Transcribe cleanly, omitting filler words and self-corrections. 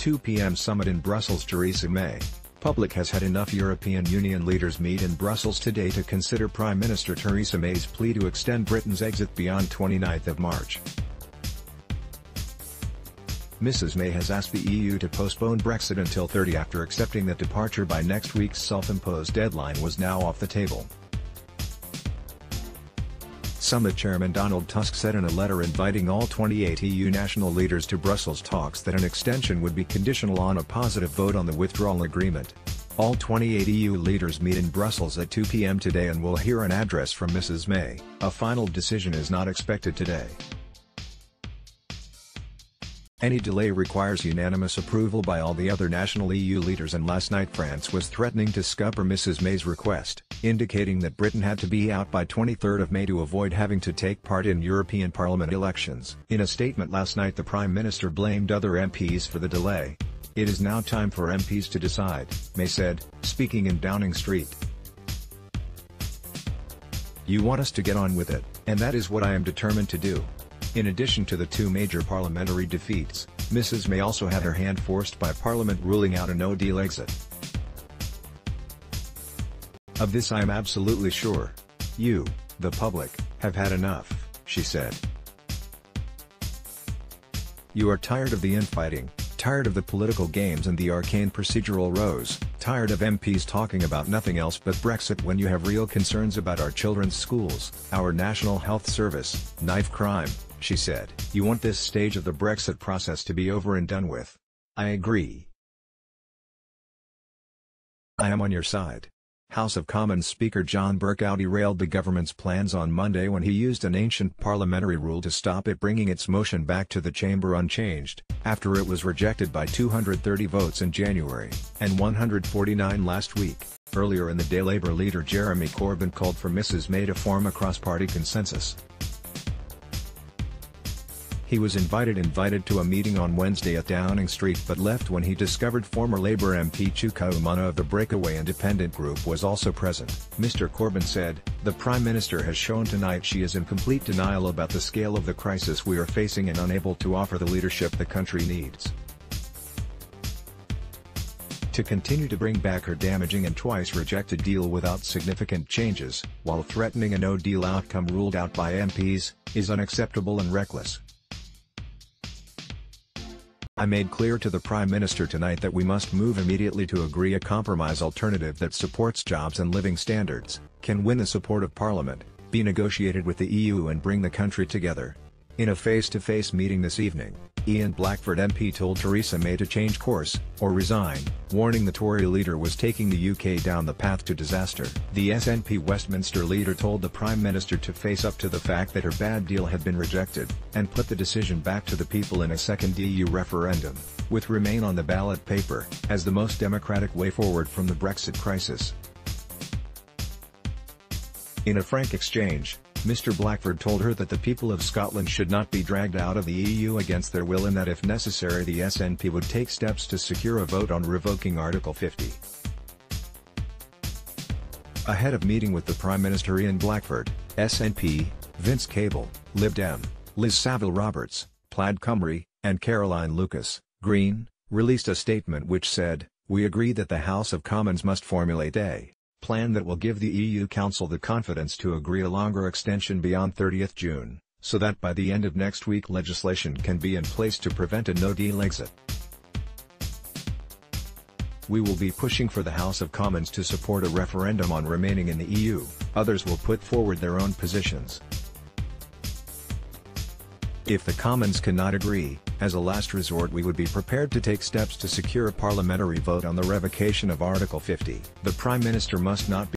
2 p.m. summit in Brussels. Theresa May. Public has had enough. European Union leaders meet in Brussels today to consider Prime Minister Theresa May's plea to extend Britain's exit beyond 29 March. Mrs. May has asked the EU to postpone Brexit until 30 after accepting that departure by next week's self-imposed deadline was now off the table. Summit Chairman Donald Tusk said in a letter inviting all 28 EU national leaders to Brussels talks that an extension would be conditional on a positive vote on the withdrawal agreement. All 28 EU leaders meet in Brussels at 2 p.m. today and will hear an address from Mrs. May. A final decision is not expected today. Any delay requires unanimous approval by all the other national EU leaders, and last night France was threatening to scupper Mrs. May's request, indicating that Britain had to be out by 23 May to avoid having to take part in European Parliament elections. In a statement last night, the Prime Minister blamed other MPs for the delay. "It is now time for MPs to decide," May said, speaking in Downing Street. "You want us to get on with it, and that is what I am determined to do." In addition to the two major parliamentary defeats, Mrs. May also had her hand forced by Parliament ruling out a no-deal exit. "Of this I am absolutely sure. You, the public, have had enough," she said. "You are tired of the infighting, tired of the political games and the arcane procedural rows, tired of MPs talking about nothing else but Brexit when you have real concerns about our children's schools, our national health service, knife crime," she said. "You want this stage of the Brexit process to be over and done with. I agree. I am on your side." House of Commons Speaker John Bercow derailed the government's plans on Monday when he used an ancient parliamentary rule to stop it bringing its motion back to the chamber unchanged, after it was rejected by 230 votes in January, and 149 last week. Earlier in the day, Labour leader Jeremy Corbyn called for Mrs. May to form a cross-party consensus. He was invited to a meeting on Wednesday at Downing Street but left when he discovered former Labour MP Chuka Umunna of the Breakaway Independent Group was also present. Mr. Corbyn said, "The Prime Minister has shown tonight she is in complete denial about the scale of the crisis we are facing and unable to offer the leadership the country needs to continue to bring back her damaging and twice rejected deal without significant changes, while threatening a no-deal outcome ruled out by MPs, is unacceptable and reckless. I made clear to the Prime Minister tonight that we must move immediately to agree a compromise alternative that supports jobs and living standards, can win the support of Parliament, be negotiated with the EU and bring the country together." In a face-to-face meeting this evening, Ian Blackford MP told Theresa May to change course, or resign, warning the Tory leader was taking the UK down the path to disaster. The SNP Westminster leader told the Prime Minister to face up to the fact that her bad deal had been rejected, and put the decision back to the people in a second EU referendum, with Remain on the ballot paper, as the most democratic way forward from the Brexit crisis. In a frank exchange, Mr. Blackford told her that the people of Scotland should not be dragged out of the EU against their will and that if necessary the SNP would take steps to secure a vote on revoking Article 50. Ahead of meeting with the Prime Minister, Ian Blackford, SNP, Vince Cable, Lib Dem, Liz Saville-Roberts, Plaid Cymru, and Caroline Lucas, Green, released a statement which said, "We agree that the House of Commons must formulate a plan that will give the EU Council the confidence to agree a longer extension beyond 30 June, so that by the end of next week legislation can be in place to prevent a no-deal exit. We will be pushing for the House of Commons to support a referendum on remaining in the EU, others will put forward their own positions. If the Commons cannot agree, as a last resort we would be prepared to take steps to secure a parliamentary vote on the revocation of Article 50. The Prime Minister must not be